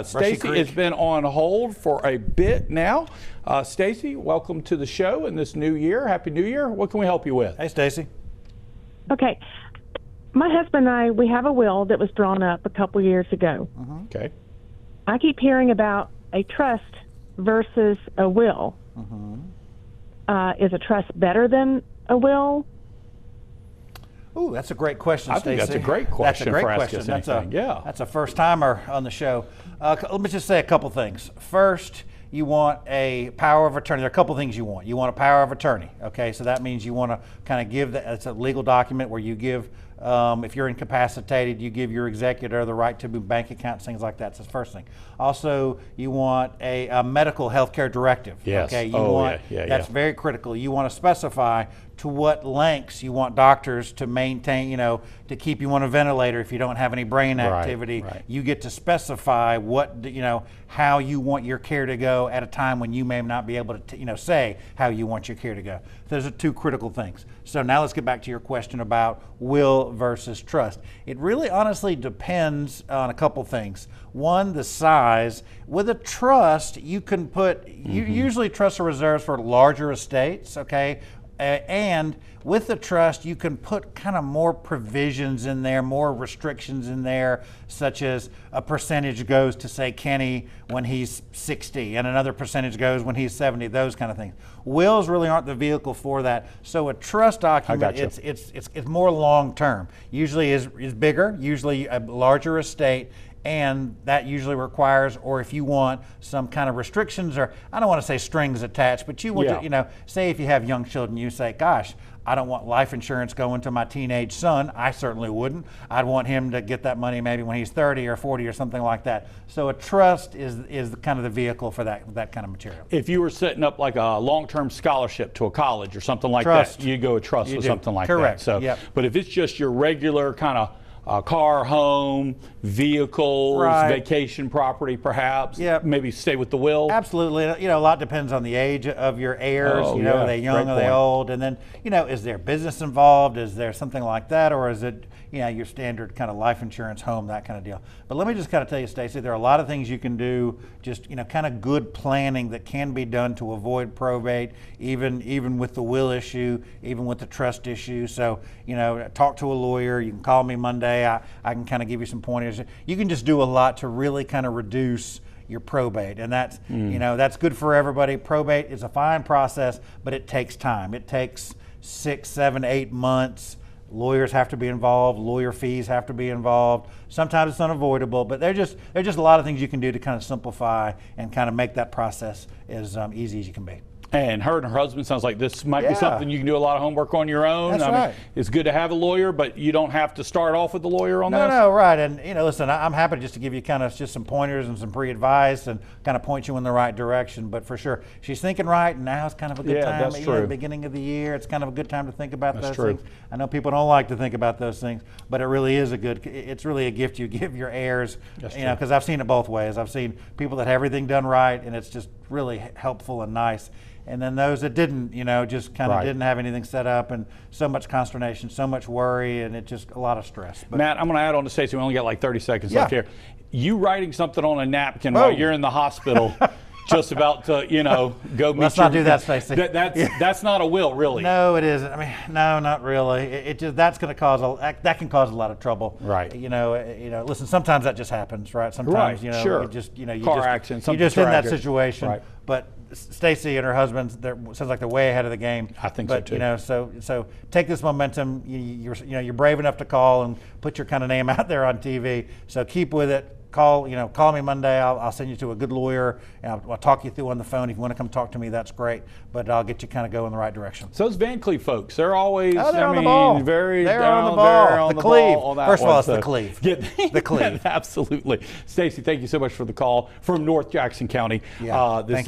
Stacy has been on hold for a bit now. Stacy, welcome to the show in this new year. Happy New Year. What can we help you with? Hey, Stacy. Okay. My husband and I, we have a will that was drawn up a couple years ago. Okay. I keep hearing about a trust versus a will. Is a trust better than a will? Ooh, that's a great question, Stacy. I think that's a great question. That's a great for question. Asking us anything. That's a first timer on the show. Let me just say a couple things. First, you want a power of attorney. There are a couple things you want. You want a power of attorney. Okay, so that means you want to kind of give that. It's a legal document where you give, if you're incapacitated, you give your executor the right to move bank accounts, things like that. That's the first thing. Also, you want a medical health care directive. Yes. Okay. That's very critical. You want to specify to what lengths you want doctors to maintain, to keep you on a ventilator if you don't have any brain activity. Right. You get to specify what, how you want your care to go at a time when you may not be able to, say how you want your care to go. Those are two critical things. So now let's get back to your question about will versus trust. It really honestly depends on a couple things. One, the size. With a trust, you can put, usually trusts are reserved for larger estates, okay? And with the trust, you can put kind of more provisions in there, more restrictions in there, such as a percentage goes to, say, Kenny when he's 60, and another percentage goes when he's 70, those kind of things. Wills really aren't the vehicle for that. So a trust document, it's more long-term. Usually is bigger, usually a larger estate, and that usually requires, or if you want some kind of restrictions, or I don't want to say strings attached, but you want to, say if you have young children, you say, gosh, I don't want life insurance going to my teenage son. I certainly wouldn't. I'd want him to get that money maybe when he's 30 or 40 or something like that. So a trust is kind of the vehicle for that kind of material. If you were setting up like a long-term scholarship to a college or something like that, you go a trust with something like Correct. that. So, but if it's just your regular kind of car, home, vehicles, vacation property, perhaps. Maybe stay with the will. Absolutely. A lot depends on the age of your heirs. Are they young? Are they old? And then, is there business involved? Is there something like that? Or is it, your standard kind of life insurance, home, that kind of deal? But let me just kind of tell you, Stacy, there are a lot of things you can do, just, kind of good planning that can be done to avoid probate, even with the will issue, even with the trust issue. So, talk to a lawyer. You can call me Monday. I can kind of give you some pointers. You can just do a lot to really kind of reduce your probate, and that's that's good for everybody. Probate is a fine process, but it takes time. It takes 6, 7, 8 months. Lawyers have to be involved. Lawyer fees have to be involved. Sometimes it's unavoidable, but there's just a lot of things you can do to kind of simplify and kind of make that process as easy as you can be. And her husband sounds like this might be something you can do a lot of homework on your own. That's right. It's good to have a lawyer, but you don't have to start off with the lawyer on this. No, right. And listen, I'm happy just to give you kind of just some pointers and some pre-advice and kind of point you in the right direction. But for sure, she's thinking right, and now it's kind of a good time. That's true. The beginning of the year, it's kind of a good time to think about those true. things. I know people don't like to think about those things, but it really is it's really a gift you give your heirs. Because I've seen it both ways. I've seen people that have everything done right, and it's just really helpful and nice. And then those that didn't, just kind of didn't have anything set up, and so much consternation, so much worry, and it just a lot of stress. But Matt, I'm going to add on to Stacey. We only got like 30 seconds left here. You writing something on a napkin while you're in the hospital, just about to, go meet. Let's not do that, Stacey. That's not a will, really. No, it isn't. I mean, no, not really. It just that can cause a lot of trouble. Right. Listen, sometimes that just happens, right? Sometimes, sure. Car accident, you're just in that situation. Right. But Stacy and her husband, sounds like they're way ahead of the game. I think so too. So take this momentum. You're brave enough to call and put your kind of name out there on TV. So keep with it. Call me Monday. I'll send you to a good lawyer, and I'll talk you through on the phone. If you want to come talk to me, that's great. But I'll get you kind of go in the right direction. So those Van Cleve folks, they're always they're on the ball. They're on the ball. The Cleve. First of all, it's the Cleve. The Cleve. Absolutely. Stacy, thank you so much for the call from North Jackson County this evening.